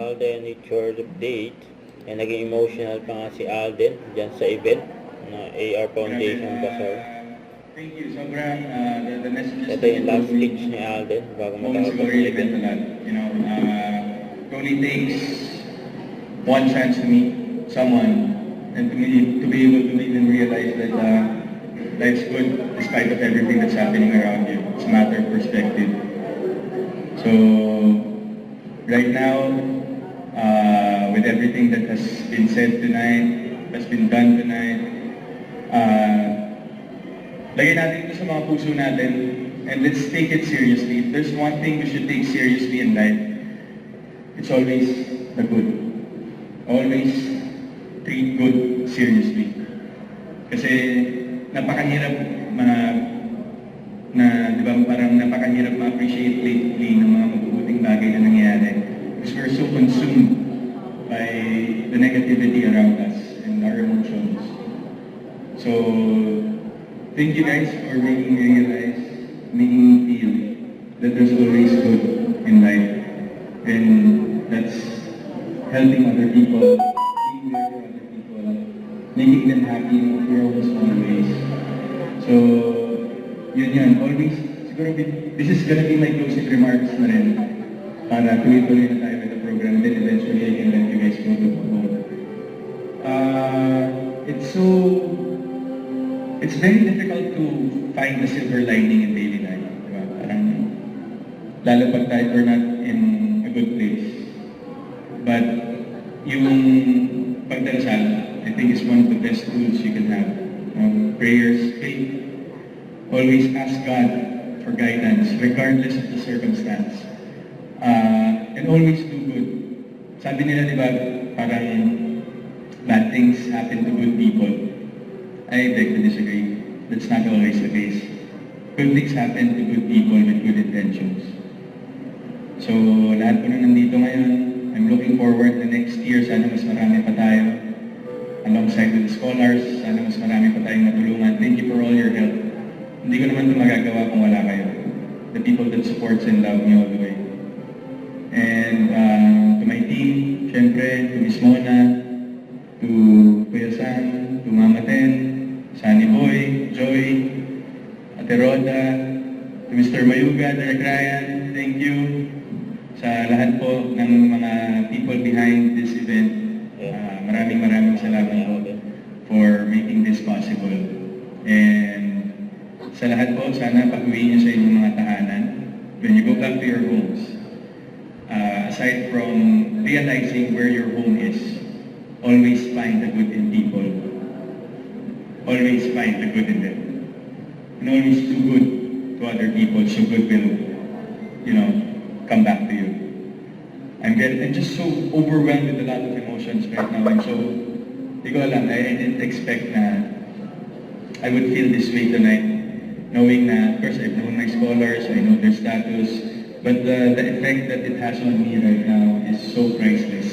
Alden Richard update, naging emotional pa nga si Alden dyan sa event na AR Foundation Bazaar. Thank you. Sobrang the messages. Ito yung last speech ni Alden bago matapos ang really event. meant a lot. You know, it only takes one chance to meet someone and to be able to make them realize that life's good despite of everything that's happening around you. It's a matter of perspective. So right now, with everything that has been said tonight, has been done tonight, lagay natin ito sa mga puso natin and let's take it seriously. If there's one thing we should take seriously in life, it's always the good. Always treat good seriously. Kasi napakahirap di ba, parang napakahirap ma-appreciate lately ng mga mabubuting bagay na nangyayari. Because we're so consumed by the negativity around us and our emotions. So, thank you guys for making me realize, making me feel that there's always good in life. And that's helping other people, being there for other people, making them happy in your own small ways. So, yun. Always, siguro, this is gonna be my closing remarks na rin para tuloy-tuloy na tayo with the program. Then eventually, I can let you guys go to vote. It's very difficult to find the silver lining in daily life. Diba? Parang, lalo pag tayo we're not in a good place. But yung pagdarasal, I think is one of the best tools you can have. Prayers, faith. Always ask God for guidance, regardless of the circumstance. And always do good. Sabi nila, di ba, parang bad things happen to good people. I beg to disagree. That's not always the case. Good things happen to good people with good intentions. So, lahat po na nandito ngayon, I'm looking forward to next year. Sana mas marami pa tayo. Alongside with the scholars, sana mas marami pa tayong matulungan. Thank you for all your help. Hindi ko naman ito magagawa kung wala kayo. The people that supports and love me all the way. And to my team, syempre, to Miss Mona, to Kuya Sam, to Mama Ten, Sunny Boy, Joy, Ate Roda, to Mr. Mayuga, Derek Ryan, thank you sa lahat po ng mga people behind this event. Maraming salamat po for making this possible. And sa lahat po, sana pag-uwi niyo sa inyong mga tahanan, when you go back to your homes, aside from realizing where your home is, always find the good in people. Always find the good in them. And always do good to other people so good will, come back to you. I'm just so overwhelmed with a lot of emotions right now. I didn't expect na I would feel this way tonight. Knowing na, of course, I've known my scholars, I know their status, but the effect that it has on me right now is so priceless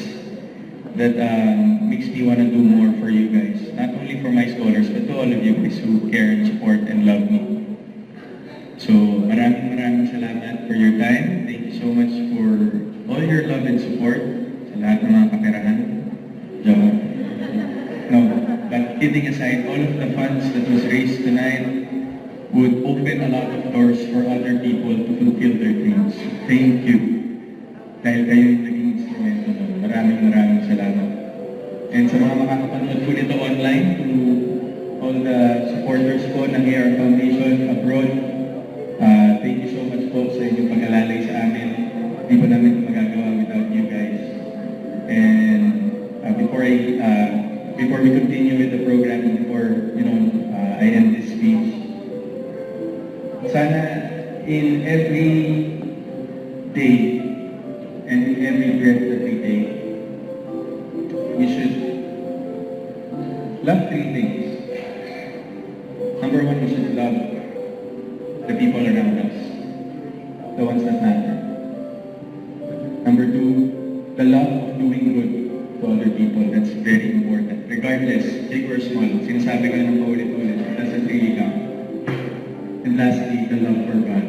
that makes me want to do more for you guys. Not only for my scholars, but to all of you guys who care and support and love me. So, maraming salamat for your time. Thank you so much for all your love and support sa lahat ng mga kaperahan. No, but kidding aside, all of the funds that was raised tonight would open a lot of doors for other people to fulfill their dreams. Thank you. Dahil kayo yung naging instrumento nun. Maraming salamat. And sa mga makakapanood po nito online, to all the supporters po ng AR Foundation abroad, thank you so much po sa inyong pag-alalay sa amin. Hindi po namin ito magagawa without you guys. And before we continue with the program, and before I end this speech, sana in every day and in every breath that we take, we should love three things. Number one, we should love the people around us, the ones that matter. Number two, the love of doing good to other people. That's very important. Regardless, big or small, sinasabi ko na ng paulit-ulit, it doesn't really count. And lastly, the love for God.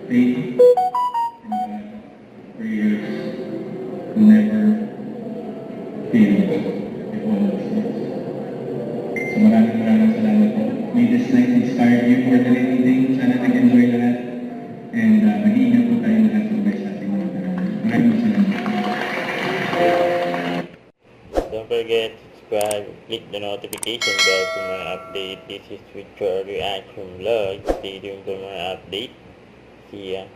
Faith in God, prayers, will never fail if all else fails. So maraming salamat po. May this night inspire you more than anything. Sana nag-enjoy lahat. And mag-iingat po tayo lahat sa ating mga karami. Maraming salamat. Don't forget to subscribe, click the notification bell for my update. This is Future Reaction Vlog. Stay tuned for my update. See ya.